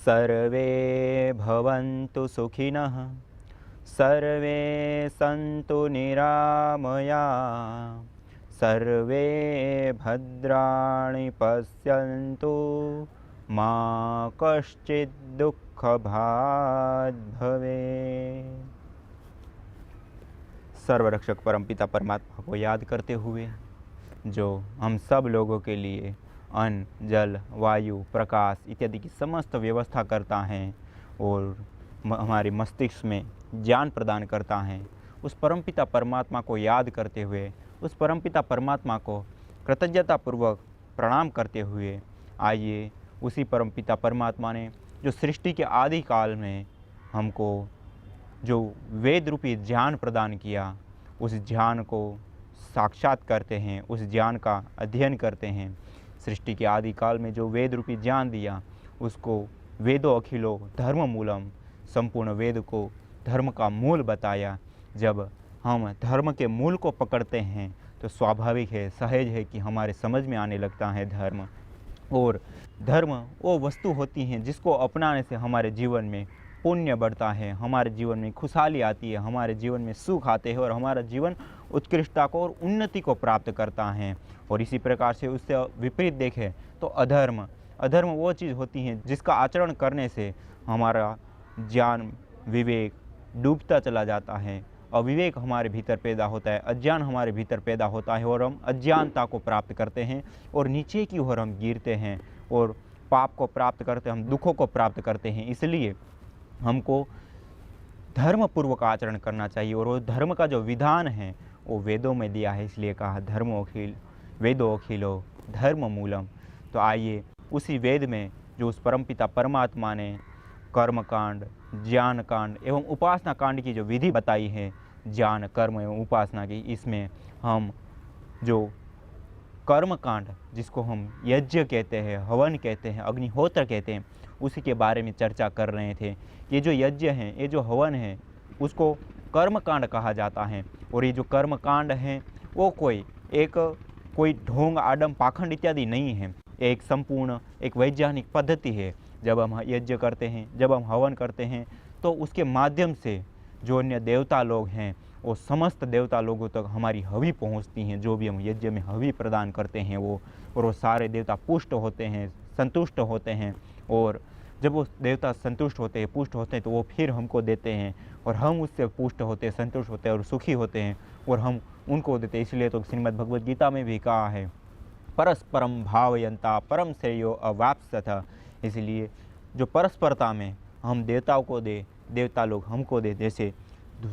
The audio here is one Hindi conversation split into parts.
सर्वे भवन्तु सुखिनः, सर्वे सन्तु निरामया, सर्वे भद्राणि पश्यन्तु, मा कश्चित् दुःखभाग् भवेत्। सर्वरक्षक परमपिता परमात्मा को याद करते हुए, जो हम सब लोगों के लिए अन्न, जल, वायु, प्रकाश इत्यादि की समस्त व्यवस्था करता है और हमारे मस्तिष्क में ज्ञान प्रदान करता है, उस परमपिता परमात्मा को याद करते हुए, उस परमपिता परमात्मा को कृतज्ञतापूर्वक प्रणाम करते हुए, आइए उसी परमपिता परमात्मा ने जो सृष्टि के आदि काल में हमको जो वेद रूपी ज्ञान प्रदान किया, उस ज्ञान को साक्षात करते हैं, उस ज्ञान का अध्ययन करते हैं। सृष्टि के आदि काल में जो वेद रूपी ज्ञान दिया, उसको वेदो अखिलो धर्म मूलम, संपूर्ण वेद को धर्म का मूल बताया। जब हम धर्म के मूल को पकड़ते हैं तो स्वाभाविक है, सहज है कि हमारे समझ में आने लगता है धर्म। और धर्म वो वस्तु होती हैं जिसको अपनाने से हमारे जीवन में पुण्य बढ़ता है, हमारे जीवन में खुशहाली आती है, हमारे जीवन में सुख आते हैं और हमारा जीवन उत्कृष्टता को और उन्नति को प्राप्त करता है। और इसी प्रकार से उससे विपरीत देखें तो अधर्म वो चीज़ होती है जिसका आचरण करने से हमारा ज्ञान विवेक डूबता चला जाता है, अविवेक हमारे भीतर पैदा होता है, अज्ञान हमारे भीतर पैदा होता है और हम अज्ञानता को प्राप्त करते हैं और नीचे की ओर हम गिरते हैं और पाप को प्राप्त करते हैं, हम दुखों को प्राप्त करते हैं। इसलिए हमको धर्मपूर्वक आचरण करना चाहिए और वो धर्म का जो विधान है वो वेदों में दिया है, इसलिए कहा धर्मोखिल वेदो अखिलो धर्म मूलम। तो आइए उसी वेद में जो उस परमपिता परमात्मा ने कर्म कांड, ज्ञान कांड एवं उपासना कांड की जो विधि बताई है, ज्ञान, कर्म एवं उपासना की, इसमें हम जो कर्म कांड जिसको हम यज्ञ कहते हैं, हवन कहते हैं, अग्निहोत्र कहते हैं, उसी के बारे में चर्चा कर रहे थे। ये जो यज्ञ है, ये जो हवन है, उसको कर्म कांड कहा जाता है। और ये जो कर्म कांड है वो कोई ढोंग, आडम, पाखंड इत्यादि नहीं है, एक संपूर्ण एक वैज्ञानिक पद्धति है। जब हम यज्ञ करते हैं, जब हम हवन करते हैं, तो उसके माध्यम से जो अन्य देवता लोग हैं वो समस्त देवता लोगों तक हमारी हवि पहुंचती हैं। जो भी हम यज्ञ में हवि प्रदान करते हैं वो सारे देवता पुष्ट होते हैं, संतुष्ट होते हैं। और जब वो देवता संतुष्ट होते हैं, पुष्ट होते हैं, तो वो फिर हमको देते हैं और हम उससे पुष्ट होते हैं, संतुष्ट होते हैं और सुखी होते हैं और हम उनको देते हैं। इसलिए तो श्रीमद् भगवद गीता में भी कहा है परस्परम भावयंता परम श्रेयो अवाप्स्यथ। इसलिए जो परस्परता में हम देवताओं को दे, देवता लोग हमको दे। जैसे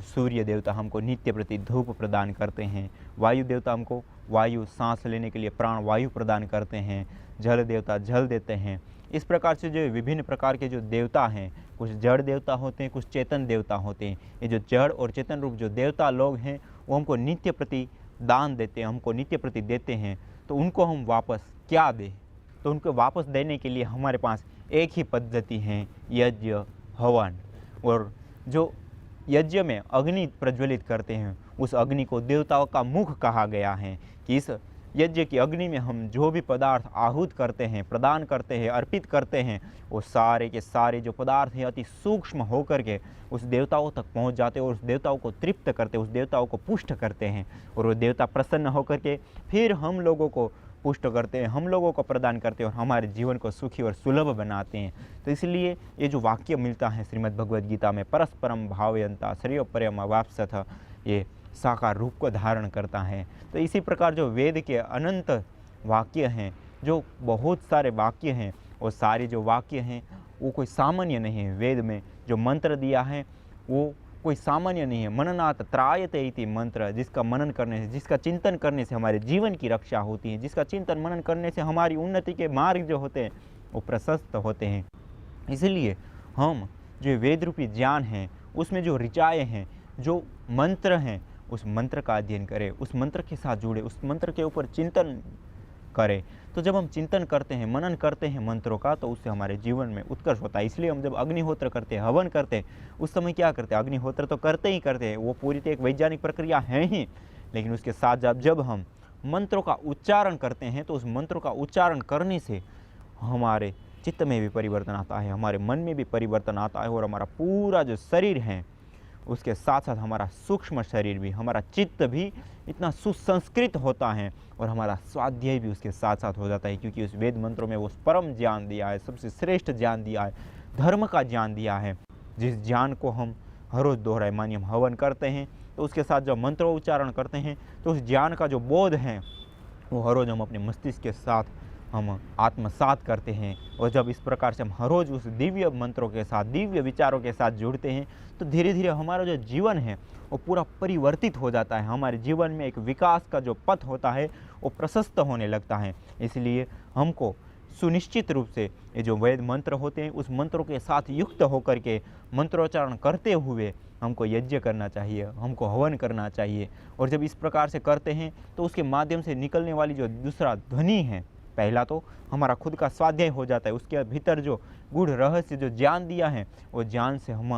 सूर्य देवता हमको नित्य प्रति धूप प्रदान करते हैं, वायु देवता हमको वायु सांस लेने के लिए प्राण वायु प्रदान करते हैं, जल देवता जल देते हैं। इस प्रकार से जो विभिन्न प्रकार के जो देवता हैं, कुछ जड़ देवता होते हैं, कुछ चेतन देवता होते हैं। ये जो जड़ और चेतन रूप जो देवता लोग हैं वो हमको नित्य प्रति दान देते हैं, हमको नित्य प्रति देते हैं। तो उनको हम वापस क्या दें? तो उनको वापस देने के लिए हमारे पास एक ही पद्धति है, यज्ञ हवन। और जो यज्ञ में अग्नि प्रज्वलित करते हैं, उस अग्नि को देवताओं का मुख कहा गया है कि इस यज्ञ की अग्नि में हम जो भी पदार्थ आहूत करते हैं, प्रदान करते हैं, अर्पित करते हैं, वो सारे के सारे जो पदार्थ हैं अति सूक्ष्म होकर के उस देवताओं तक पहुंच जाते हैं और उस देवताओं को तृप्त करते, उस देवताओं को पुष्ट करते हैं। और वो देवता प्रसन्न होकर के फिर हम लोगों को पुष्ट करते हैं, हम लोगों को प्रदान करते हैं और हमारे जीवन को सुखी और सुलभ बनाते हैं। तो इसलिए ये जो वाक्य मिलता है श्रीमद् भगवद गीता में, परस्परम भावयंता श्रेयोपर्यम अवाप्स्यथ, ये साकार रूप को धारण करता है। तो इसी प्रकार जो वेद के अनंत वाक्य हैं, जो बहुत सारे वाक्य हैं, वो सारे जो वाक्य हैं वो कोई सामान्य नहीं है। वेद में जो मंत्र दिया है वो कोई सामान्य नहीं है। मननात् त्रायते इति मंत्र, जिसका मनन करने से, जिसका चिंतन करने से हमारे जीवन की रक्षा होती है, जिसका चिंतन मनन करने से हमारी उन्नति के मार्ग जो होते हैं वो प्रशस्त होते हैं। इसलिए हम जो वेद रूपी ज्ञान है उसमें जो ऋचाएँ हैं, जो मंत्र हैं, उस मंत्र का अध्ययन करें, उस मंत्र के साथ जुड़े, उस मंत्र के ऊपर चिंतन करें। तो जब हम चिंतन करते हैं, मनन करते हैं मंत्रों का, तो उससे हमारे जीवन में उत्कर्ष होता है। इसलिए हम जब अग्निहोत्र करते हैं, हवन करते हैं, उस समय क्या करते हैं? अग्निहोत्र तो करते ही करते हैं, वो पूरी एक वैज्ञानिक प्रक्रिया है ही, लेकिन उसके साथ जब हम मंत्रों का उच्चारण करते हैं तो उस मंत्रों का उच्चारण करने से हमारे चित्त में भी परिवर्तन आता है, हमारे मन में भी परिवर्तन आता है, और हमारा पूरा जो शरीर है उसके साथ साथ हमारा सूक्ष्म शरीर भी, हमारा चित्त भी इतना सुसंस्कृत होता है, और हमारा स्वाध्याय भी उसके साथ साथ हो जाता है, क्योंकि उस वेद मंत्रों में वो परम ज्ञान दिया है, सबसे श्रेष्ठ ज्ञान दिया है, धर्म का ज्ञान दिया है, जिस ज्ञान को हम हर रोज़ दोहराए। मानिए हम हवन करते हैं तो उसके साथ जब मंत्रोच्चारण करते हैं तो उस ज्ञान का जो बोध है वो हर रोज़ हम अपने मस्तिष्क के साथ हम आत्मसात करते हैं, और जब इस प्रकार से हम हर रोज़ उस दिव्य मंत्रों के साथ, दिव्य विचारों के साथ जुड़ते हैं, तो धीरे धीरे हमारा जो जीवन है वो पूरा परिवर्तित हो जाता है। हमारे जीवन में एक विकास का जो पथ होता है वो प्रशस्त होने लगता है। इसलिए हमको सुनिश्चित रूप से ये जो वेद मंत्र होते हैं उस मंत्रों के साथ युक्त होकर के मंत्रोच्चारण करते हुए हमको यज्ञ करना चाहिए, हमको हवन करना चाहिए। और जब इस प्रकार से करते हैं तो उसके माध्यम से निकलने वाली जो दूसरा ध्वनि है, पहला तो हमारा खुद का स्वाध्याय हो जाता है, उसके भीतर जो गूढ़ रहस्य जो ज्ञान दिया है वो ज्ञान से हम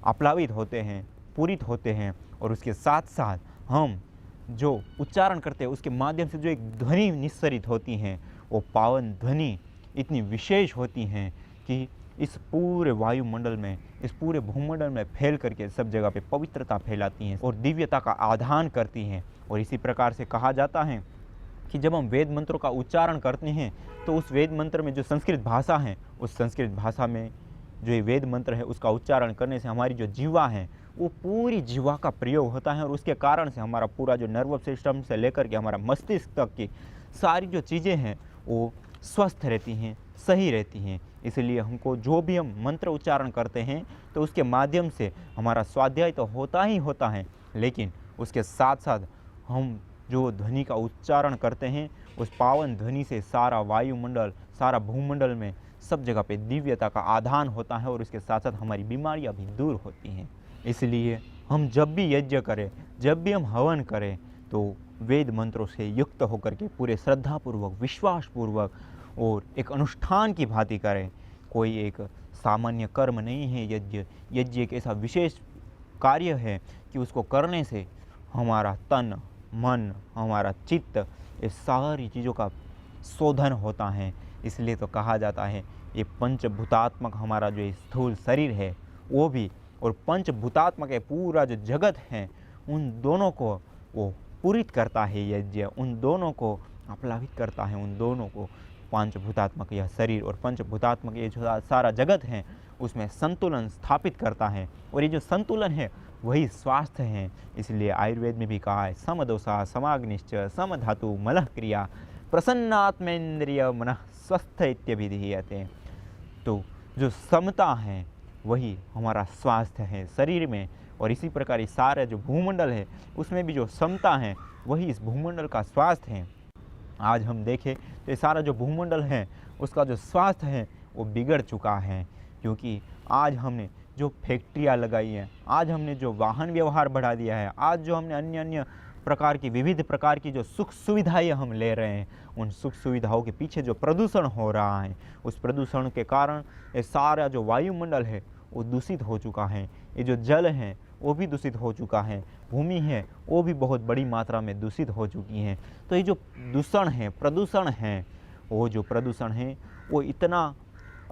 आप्लावित होते हैं, पूरित होते हैं, और उसके साथ साथ हम जो उच्चारण करते हैं उसके माध्यम से जो एक ध्वनि निस्सरित होती हैं वो पावन ध्वनि इतनी विशेष होती हैं कि इस पूरे वायुमंडल में, इस पूरे भूमंडल में फैल करके सब जगह पे पवित्रता फैलाती हैं और दिव्यता का आधान करती हैं। और इसी प्रकार से कहा जाता है कि जब हम वेद मंत्रों का उच्चारण करते हैं तो उस वेद मंत्र में जो संस्कृत भाषा है, उस संस्कृत भाषा में जो ये वेद मंत्र है उसका उच्चारण करने से हमारी जो जीवा है वो पूरी जीवा का प्रयोग होता है, और उसके कारण से हमारा पूरा जो नर्वस सिस्टम से लेकर के हमारा मस्तिष्क तक की सारी जो चीज़ें हैं वो स्वस्थ रहती हैं, सही रहती हैं। इसलिए हमको जो भी हम मंत्र उच्चारण करते हैं तो उसके माध्यम से हमारा स्वाध्याय तो होता ही होता है, लेकिन उसके साथ साथ हम जो ध्वनि का उच्चारण करते हैं उस पावन ध्वनि से सारा वायुमंडल, सारा भूमंडल में सब जगह पे दिव्यता का आधान होता है, और उसके साथ साथ हमारी बीमारियां भी दूर होती हैं। इसलिए हम जब भी यज्ञ करें, जब भी हम हवन करें, तो वेद मंत्रों से युक्त होकर के पूरे श्रद्धापूर्वक, विश्वासपूर्वक और एक अनुष्ठान की भांति करें। कोई एक सामान्य कर्म नहीं है यज्ञ। यज्ञ एक ऐसा विशेष कार्य है कि उसको करने से हमारा तन, मन, हमारा चित्त, ये सारी चीज़ों का शोधन होता है। इसलिए तो कहा जाता है ये पंचभूतात्मक हमारा जो स्थूल शरीर है वो भी, और पंचभूतात्मक है पूरा जो जगत है, उन दोनों को वो पूरित करता है यज्ञ, उन दोनों को आप्लावित करता है, उन दोनों को पंचभूतात्मक यह शरीर और पंचभूतात्मक ये जो सारा जगत है उसमें संतुलन स्थापित करता है, और ये जो संतुलन है वही स्वास्थ्य है। इसलिए आयुर्वेद में भी कहा है समदोषा समाग्निश्च समधातु मलः क्रिया प्रसन्नात्मेन्द्रिय मनः स्वस्थ इत्यभिधीयते। तो जो समता है वही हमारा स्वास्थ्य है शरीर में, और इसी प्रकार ये सारा जो भूमंडल है उसमें भी जो समता है वही इस भूमंडल का स्वास्थ्य है। आज हम देखें तो ये सारा जो भूमंडल है उसका जो स्वास्थ्य है वो बिगड़ चुका है, क्योंकि आज हमने जो फैक्ट्रियाँ लगाई हैं, आज हमने जो वाहन व्यवहार बढ़ा दिया है, आज जो हमने अन्य अन्य प्रकार की विविध प्रकार की जो सुख सुविधाएं हम ले रहे हैं, उन सुख सुविधाओं के पीछे जो प्रदूषण हो रहा है, उस प्रदूषण के कारण ये सारा जो वायुमंडल है वो दूषित हो चुका है। ये जो जल है वो भी दूषित हो चुका है, भूमि है वो भी बहुत बड़ी मात्रा में दूषित हो चुकी हैं। तो ये जो दूषण है, प्रदूषण है, वो जो प्रदूषण है वो इतना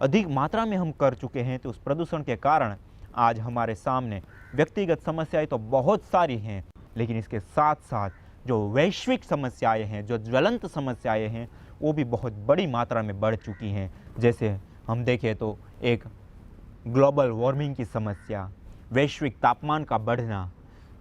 अधिक मात्रा में हम कर चुके हैं, तो उस प्रदूषण के कारण आज हमारे सामने व्यक्तिगत समस्याएं तो बहुत सारी हैं, लेकिन इसके साथ साथ जो वैश्विक समस्याएं हैं, जो ज्वलंत समस्याएं हैं, वो भी बहुत बड़ी मात्रा में बढ़ चुकी हैं। जैसे हम देखें तो एक ग्लोबल वार्मिंग की समस्या, वैश्विक तापमान का बढ़ना।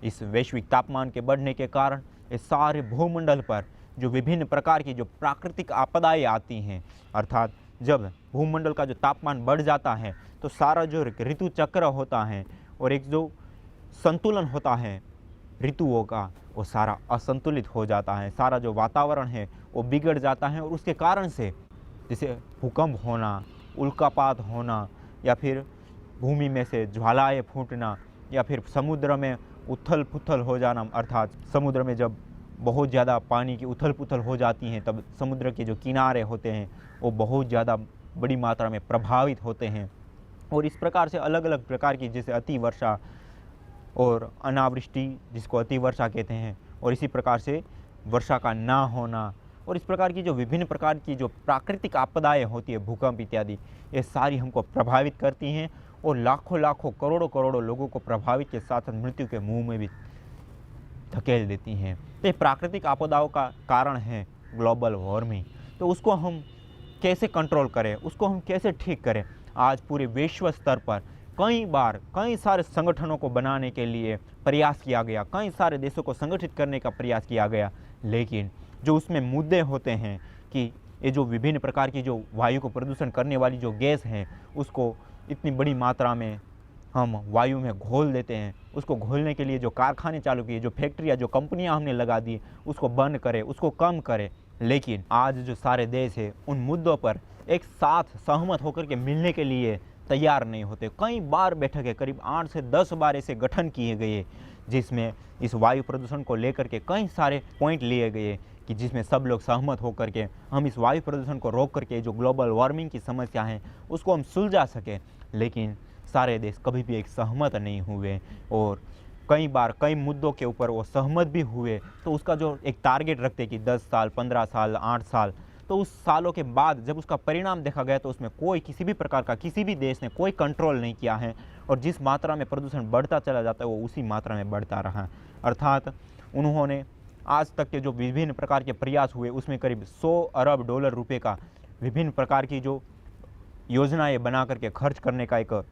इस वैश्विक तापमान के बढ़ने के कारण इस सारे भूमंडल पर जो विभिन्न प्रकार की जो प्राकृतिक आपदाएं आती हैं, अर्थात जब भूमंडल का जो तापमान बढ़ जाता है तो सारा जो ऋतु चक्र होता है और एक जो संतुलन होता है ऋतुओं का, वो सारा असंतुलित हो जाता है। सारा जो वातावरण है वो बिगड़ जाता है, और उसके कारण से जैसे भूकंप होना, उल्कापात होना, या फिर भूमि में से ज्वालाएं फूटना, या फिर समुद्र में उथल पुथल हो जाना, अर्थात समुद्र में जब बहुत ज़्यादा पानी की उथल पुथल हो जाती हैं तब समुद्र के जो किनारे होते हैं वो बहुत ज़्यादा बड़ी मात्रा में प्रभावित होते हैं। और इस प्रकार से अलग अलग प्रकार की जैसे अति वर्षा और अनावृष्टि जिसको अति वर्षा कहते हैं, और इसी प्रकार से वर्षा का ना होना, और इस प्रकार की जो विभिन्न प्रकार की जो प्राकृतिक आपदाएं होती है, भूकंप इत्यादि, ये सारी हमको प्रभावित करती हैं और लाखों लाखों करोड़ों करोड़ों लोगों को प्रभावित के साथ साथ मृत्यु के मुंह में भी धकेल देती हैं। तो ये प्राकृतिक आपदाओं का कारण है ग्लोबल वार्मिंग। तो उसको हम कैसे कंट्रोल करें, उसको हम कैसे ठीक करें। आज पूरे विश्व स्तर पर कई सारे संगठनों को बनाने के लिए प्रयास किया गया, कई सारे देशों को संगठित करने का प्रयास किया गया, लेकिन जो उसमें मुद्दे होते हैं कि ये जो विभिन्न प्रकार की जो वायु को प्रदूषण करने वाली जो गैस हैं, उसको इतनी बड़ी मात्रा में हम वायु में घोल देते हैं। उसको घोलने के लिए जो कारखाने चालू किए, जो फैक्ट्रियाँ, जो कंपनियां हमने लगा दी, उसको बंद करें, उसको कम करें। लेकिन आज जो सारे देश है उन मुद्दों पर एक साथ सहमत होकर के मिलने के लिए तैयार नहीं होते। कई बार बैठकें, करीब 8 से 10 बार ऐसे गठन किए गए जिसमें इस वायु प्रदूषण को लेकर के कई सारे पॉइंट लिए गए कि जिसमें सब लोग सहमत होकर के हम इस वायु प्रदूषण को रोक करके जो ग्लोबल वार्मिंग की समस्या है उसको हम सुलझा सकें। लेकिन सारे देश कभी भी एक सहमत नहीं हुए और कई बार कई मुद्दों के ऊपर वो सहमत भी हुए तो उसका जो एक टारगेट रखते कि 10 साल, 15 साल, 8 साल, तो उस सालों के बाद जब उसका परिणाम देखा गया तो उसमें कोई किसी भी प्रकार का किसी भी देश ने कोई कंट्रोल नहीं किया है और जिस मात्रा में प्रदूषण बढ़ता चला जाता है वो उसी मात्रा में बढ़ता रहा। अर्थात उन्होंने आज तक के जो विभिन्न प्रकार के प्रयास हुए उसमें करीब $100 अरब रुपए का विभिन्न प्रकार की जो योजनाएं बना करके खर्च करने का एक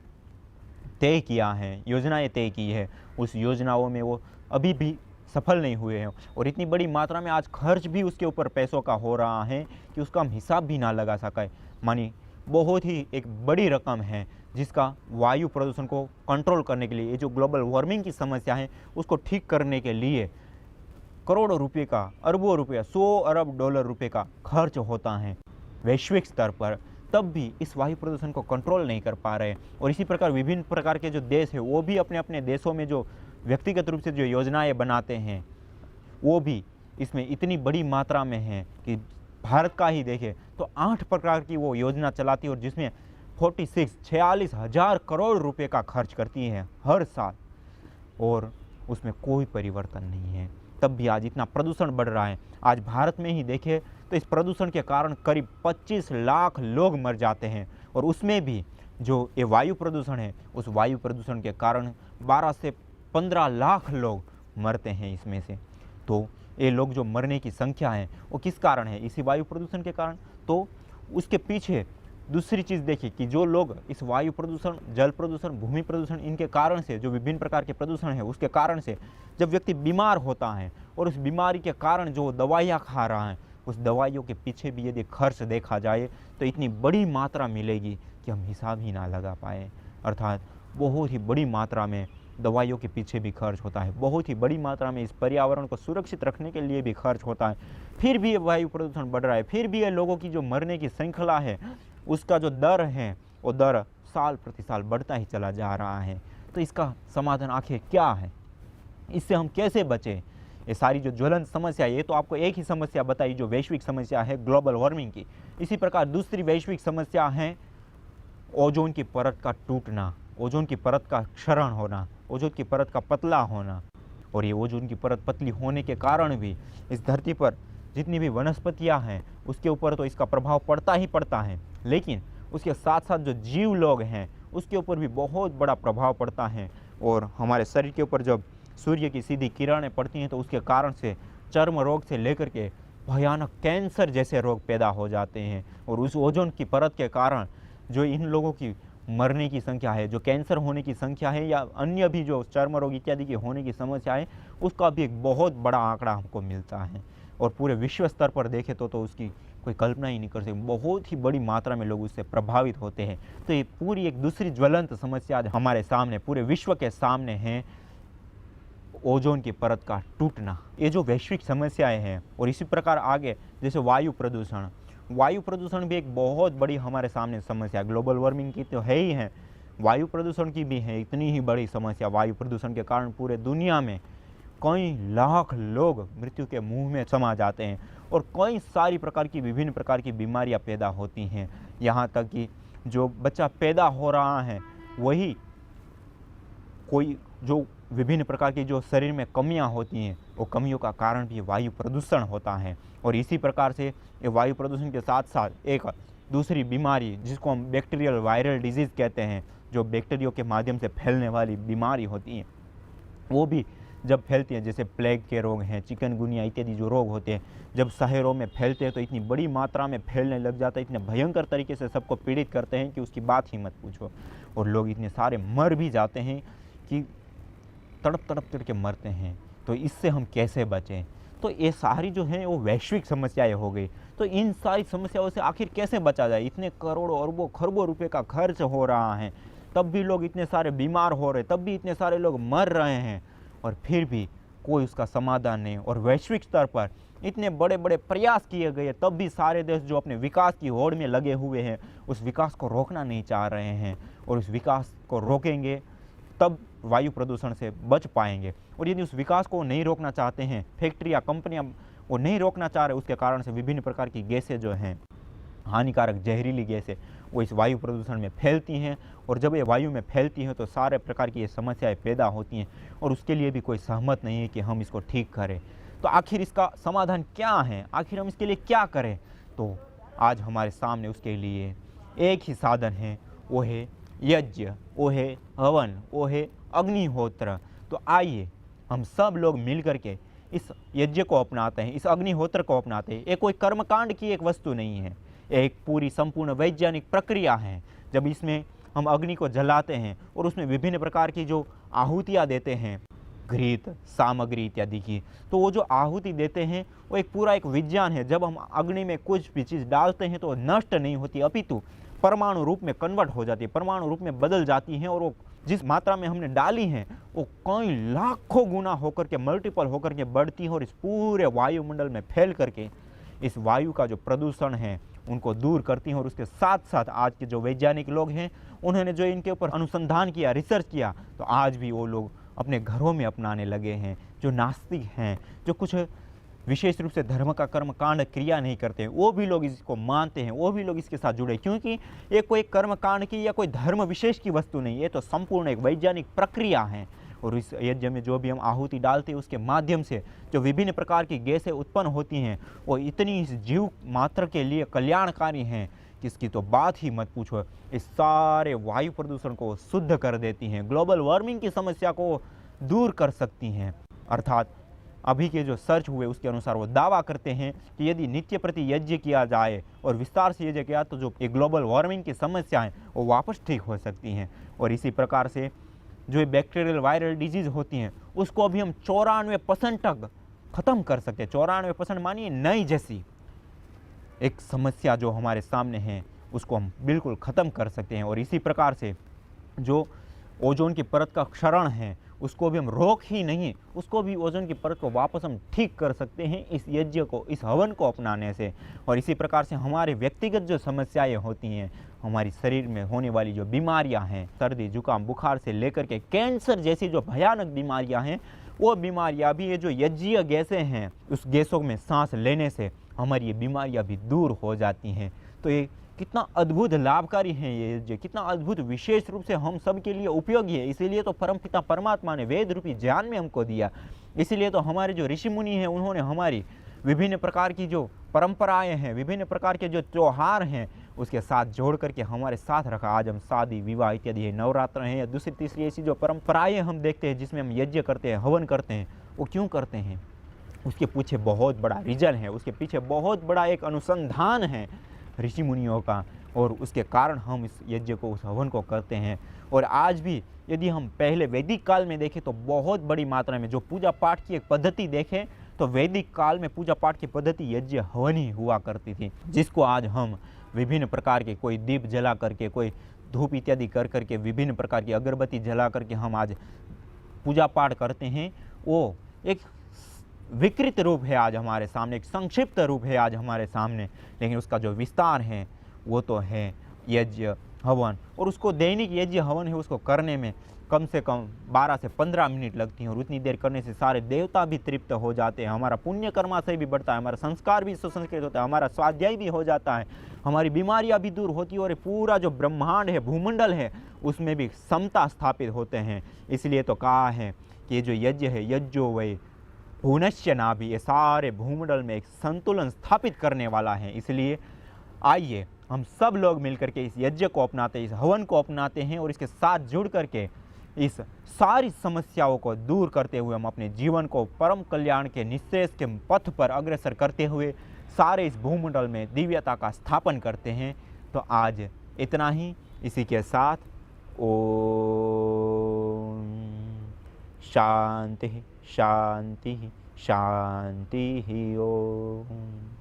तय किया है, योजनाएं तय की है। उस योजनाओं में वो अभी भी सफल नहीं हुए हैं और इतनी बड़ी मात्रा में आज खर्च भी उसके ऊपर पैसों का हो रहा है कि उसका हम हिसाब भी ना लगा सके। मानी बहुत ही एक बड़ी रकम है जिसका वायु प्रदूषण को कंट्रोल करने के लिए, ये जो ग्लोबल वार्मिंग की समस्या है उसको ठीक करने के लिए करोड़ों रुपए का, अरबों रुपया, $100 अरब रुपए का खर्च होता है वैश्विक स्तर पर, तब भी इस वायु प्रदूषण को कंट्रोल नहीं कर पा रहे। और इसी प्रकार विभिन्न प्रकार के जो देश है वो भी अपने अपने देशों में जो व्यक्तिगत रूप से जो योजनाएं बनाते हैं वो भी इसमें इतनी बड़ी मात्रा में है कि भारत का ही देखें तो 8 प्रकार की वो योजना चलाती है और जिसमें 46 हज़ार करोड़ रुपए का खर्च करती है हर साल और उसमें कोई परिवर्तन नहीं है। तब भी आज इतना प्रदूषण बढ़ रहा है। आज भारत में ही देखें तो इस प्रदूषण के कारण करीब 25 लाख लोग मर जाते हैं और उसमें भी जो ये वायु प्रदूषण है उस वायु प्रदूषण के कारण 12 से 15 लाख लोग मरते हैं इसमें से। तो ये लोग जो मरने की संख्या है वो किस कारण है? इसी वायु प्रदूषण के कारण। तो उसके पीछे दूसरी चीज़ देखिए कि जो लोग इस वायु प्रदूषण, जल प्रदूषण, भूमि प्रदूषण, इनके कारण से जो विभिन्न प्रकार के प्रदूषण है उसके कारण से जब व्यक्ति बीमार होता है और उस बीमारी के कारण जो दवाइयाँ खा रहा है उस दवाइयों के पीछे भी यदि खर्च देखा जाए तो इतनी बड़ी मात्रा मिलेगी कि हम हिसाब ही ना लगा पाए। अर्थात बहुत ही बड़ी मात्रा में दवाइयों के पीछे भी खर्च होता है, बहुत ही बड़ी मात्रा में इस पर्यावरण को सुरक्षित रखने के लिए भी खर्च होता है। फिर भी ये वायु प्रदूषण बढ़ रहा है, फिर भी ये लोगों की जो मरने की श्रृंखला है उसका जो दर है वो दर साल प्रति साल बढ़ता ही चला जा रहा है। तो इसका समाधान आखिर क्या है? इससे हम कैसे बचें? ये सारी जो ज्वलंत समस्या है, ये तो आपको एक ही समस्या बताई जो वैश्विक समस्या है ग्लोबल वार्मिंग की। इसी प्रकार दूसरी वैश्विक समस्या है ओजोन की परत का टूटना, ओजोन की परत का क्षरण होना, ओजोन की परत का पतला होना। और ये ओजोन की परत पतली होने के कारण भी इस धरती पर जितनी भी वनस्पतियाँ हैं उसके ऊपर तो इसका प्रभाव पड़ता ही पड़ता है, लेकिन उसके साथ साथ जो जीव लोग हैं उसके ऊपर भी बहुत बड़ा प्रभाव पड़ता है। और हमारे शरीर के ऊपर जब सूर्य की सीधी किरणें पड़ती हैं तो उसके कारण से चर्म रोग से लेकर के भयानक कैंसर जैसे रोग पैदा हो जाते हैं। और उस ओजोन की परत के कारण जो इन लोगों की मरने की संख्या है, जो कैंसर होने की संख्या है या अन्य भी जो चर्म रोग इत्यादि की होने की समस्या है, उसका भी एक बहुत बड़ा आंकड़ा हमको मिलता है। और पूरे विश्व स्तर पर देखें तो उसकी कोई कल्पना ही नहीं कर सकते, बहुत ही बड़ी मात्रा में लोग उससे प्रभावित होते हैं। तो ये पूरी एक दूसरी ज्वलंत समस्या आज हमारे सामने, पूरे विश्व के सामने है, ओजोन की परत का टूटना। ये जो वैश्विक समस्याएं हैं और इसी प्रकार आगे जैसे वायु प्रदूषण, वायु प्रदूषण भी एक बहुत बड़ी हमारे सामने समस्या, ग्लोबल वार्मिंग की तो है ही है, वायु प्रदूषण की भी है इतनी ही बड़ी समस्या। वायु प्रदूषण के कारण पूरे दुनिया में कई लाख लोग मृत्यु के मुंह में समा जाते हैं और कई सारी प्रकार की विभिन्न प्रकार की बीमारियां पैदा होती हैं। यहाँ तक कि जो बच्चा पैदा हो रहा है वही कोई जो विभिन्न प्रकार की जो शरीर में कमियां होती हैं, वो कमियों का कारण भी वायु प्रदूषण होता है। और इसी प्रकार से ये वायु प्रदूषण के साथ साथ एक दूसरी बीमारी जिसको हम बैक्टीरियल वायरल डिजीज़ कहते हैं, जो बैक्टीरियो के माध्यम से फैलने वाली बीमारी होती हैं, वो भी जब फैलती हैं, जैसे प्लेग के रोग हैं, चिकनगुनिया इत्यादि जो रोग होते हैं, जब शहरों में फैलते हैं तो इतनी बड़ी मात्रा में फैलने लग जाता है, इतने भयंकर तरीके से सबको पीड़ित करते हैं कि उसकी बात ही मत पूछो। और लोग इतने सारे मर भी जाते हैं कि तड़प तड़प के मरते हैं। तो इससे हम कैसे बचें? तो ये सारी जो हैं वो वैश्विक समस्याएं हो गई। तो इन सारी समस्याओं से आखिर कैसे बचा जाए? इतने करोड़ों अरबों खरबों रुपए का खर्च हो रहा है, तब भी लोग इतने सारे बीमार हो रहे, तब भी इतने सारे लोग मर रहे हैं, और फिर भी कोई उसका समाधान नहीं। और वैश्विक स्तर पर इतने बड़े बड़े प्रयास किए गए, तब भी सारे देश जो अपने विकास की होड़ में लगे हुए हैं, उस विकास को रोकना नहीं चाह रहे हैं। और उस विकास को रोकेंगे तब वायु प्रदूषण से बच पाएंगे। और यदि उस विकास को नहीं रोकना चाहते हैं, फैक्ट्रियाँ, कंपनियाँ वो नहीं रोकना चाह रहे, उसके कारण से विभिन्न प्रकार की गैसें जो हैं, हानिकारक जहरीली गैसें, वो इस वायु प्रदूषण में फैलती हैं। और जब ये वायु में फैलती हैं तो सारे प्रकार की ये समस्याएं पैदा होती हैं, और उसके लिए भी कोई सहमत नहीं है कि हम इसको ठीक करें। तो आखिर इसका समाधान क्या है? आखिर हम इसके लिए क्या करें? तो आज हमारे सामने उसके लिए एक ही साधन है, वो है यज्ञ, वो है हवन, वो है अग्निहोत्र। तो आइए हम सब लोग मिल करके इस यज्ञ को अपनाते हैं, इस अग्निहोत्र को अपनाते हैं। ये कोई कर्मकांड की एक वस्तु नहीं है, एक पूरी संपूर्ण वैज्ञानिक प्रक्रिया है। जब इसमें हम अग्नि को जलाते हैं और उसमें विभिन्न प्रकार की जो आहुतियाँ देते हैं, घृत, सामग्री इत्यादि की, तो वो जो आहुति देते हैं वो एक पूरा एक विज्ञान है। जब हम अग्नि में कुछ भी चीज़ डालते हैं तो नष्ट नहीं होती, अपितु परमाणु रूप में कन्वर्ट हो जाती है, परमाणु रूप में बदल जाती हैं। और वो जिस मात्रा में हमने डाली हैं वो कई लाखों गुना होकर के, मल्टीपल होकर के बढ़ती है, और इस पूरे वायुमंडल में फैल करके इस वायु का जो प्रदूषण है उनको दूर करती हैं। और उसके साथ साथ आज के जो वैज्ञानिक लोग हैं, उन्होंने जो इनके ऊपर अनुसंधान किया, रिसर्च किया, तो आज भी वो लोग अपने घरों में अपनाने लगे हैं। जो नास्तिक हैं, जो कुछ विशेष रूप से धर्म का कर्म कांड क्रिया नहीं करते हैं, वो भी लोग इसको मानते हैं, वो भी लोग इसके साथ जुड़े, क्योंकि ये कोई कर्म कांड की या कोई धर्म विशेष की वस्तु नहीं, ये तो संपूर्ण एक वैज्ञानिक प्रक्रिया है। और इस यज्ञ में जो भी हम आहुति डालते हैं उसके माध्यम से जो विभिन्न प्रकार की गैसें उत्पन्न होती हैं, वो इतनी इस जीव मात्र के लिए कल्याणकारी हैं कि इसकी तो बात ही मत पूछो। इस सारे वायु प्रदूषण को शुद्ध कर देती हैं, ग्लोबल वार्मिंग की समस्या को दूर कर सकती हैं। अर्थात अभी के जो सर्च हुए उसके अनुसार वो दावा करते हैं कि यदि नित्य प्रति यज्ञ किया जाए और विस्तार से यज्ञ किया तो जो ये ग्लोबल वार्मिंग की समस्या है वो वापस ठीक हो सकती हैं। और इसी प्रकार से जो बैक्टीरियल वायरल डिजीज़ होती हैं उसको अभी हम 94% तक ख़त्म कर सकते हैं। 94% मानिए नई जैसी एक समस्या जो हमारे सामने है उसको हम बिल्कुल ख़त्म कर सकते हैं। और इसी प्रकार से जो ओजोन की परत का क्षरण है उसको भी हम रोक ही नहीं, उसको भी ओजोन की परत को वापस हम ठीक कर सकते हैं इस यज्ञ को, इस हवन को अपनाने से। और इसी प्रकार से हमारे व्यक्तिगत जो समस्याएं होती हैं, हमारी शरीर में होने वाली जो बीमारियां हैं, सर्दी जुकाम बुखार से लेकर के कैंसर जैसी जो भयानक बीमारियां हैं, वो बीमारियां भी ये जो यज्ञीय गैसें हैं उस गैसों में सांस लेने से हमारी ये बीमारियां भी दूर हो जाती हैं। तो ये कितना अद्भुत लाभकारी है ये यज्ञ, कितना अद्भुत विशेष रूप से हम सब के लिए उपयोगी है। इसीलिए तो परमपिता परमात्मा ने वेद रूपी ज्ञान में हमको दिया। इसीलिए तो हमारे जो ऋषि मुनि हैं उन्होंने हमारी विभिन्न प्रकार की जो परंपराएं हैं, विभिन्न प्रकार के जो त्यौहार हैं उसके साथ जोड़ करके हमारे साथ रखा। आज हम शादी विवाह इत्यादि है, नवरात्र हैं या दूसरी तीसरी ऐसी जो परंपराएं हम देखते हैं जिसमें हम यज्ञ करते हैं, हवन करते हैं, वो क्यों करते हैं? उसके पीछे बहुत बड़ा रीजन है, उसके पीछे बहुत बड़ा एक अनुसंधान है ऋषि मुनियों का, और उसके कारण हम इस यज्ञ को, उस हवन को करते हैं। और आज भी यदि हम पहले वैदिक काल में देखें तो बहुत बड़ी मात्रा में जो पूजा पाठ की एक पद्धति देखें तो वैदिक काल में पूजा पाठ की पद्धति यज्ञ हवन ही हुआ करती थी, जिसको आज हम विभिन्न प्रकार के, कोई दीप जला करके, कोई धूप इत्यादि कर करके, विभिन्न प्रकार की अगरबत्ती जला करके हम आज पूजा पाठ करते हैं। वो एक विकृत रूप है आज हमारे सामने, एक संक्षिप्त रूप है आज हमारे सामने, लेकिन उसका जो विस्तार है वो तो है यज्ञ हवन। और उसको दैनिक यज्ञ हवन है उसको करने में कम से कम 12 से 15 मिनट लगती हैं और उतनी देर करने से सारे देवता भी तृप्त हो जाते हैं, हमारा पुण्य कर्माशय भी बढ़ता है, हमारा संस्कार भी सुसंस्कृत होता है, हमारा स्वाध्याय भी हो जाता है, हमारी बीमारियां भी दूर होती है और पूरा जो ब्रह्मांड है, भूमंडल है, उसमें भी समता स्थापित होते हैं। इसलिए तो कहा है कि ये जो यज्ञ है, यज्ञो वै भुवनस्य नाभि, ये सारे भूमंडल में एक संतुलन स्थापित करने वाला है। इसलिए आइए हम सब लोग मिलकर के इस यज्ञ को अपनाते हैं, इस हवन को अपनाते हैं और इसके साथ जुड़ करके इस सारी समस्याओं को दूर करते हुए हम अपने जीवन को परम कल्याण के निश्रेष के पथ पर अग्रसर करते हुए सारे इस भूमंडल में दिव्यता का स्थापन करते हैं। तो आज इतना ही। इसी के साथ ओम शांति शांति शांति ओम।